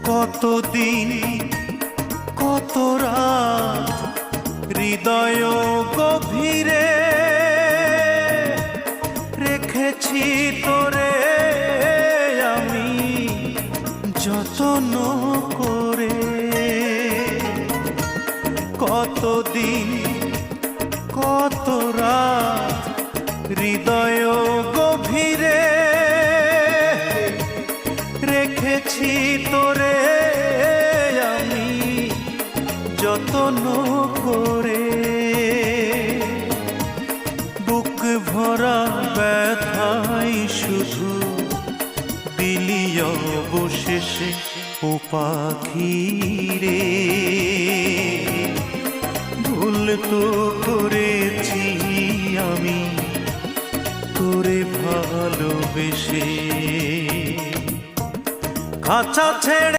কতদিন কত রাত হৃদয় গভীরে রেখেছি তোরে আমি যত্ন করে। কতদিন কত রাত হৃদয় গভীরে রেখেছি তোরে আমি যত্ন করে। বুক ভরা ব্যথাই শুধু দিলি অবশেষে ও পাখি রে। ভুল তো করেছি আমি তোরে ভালোবেসে। খাঁচা ছেড়ে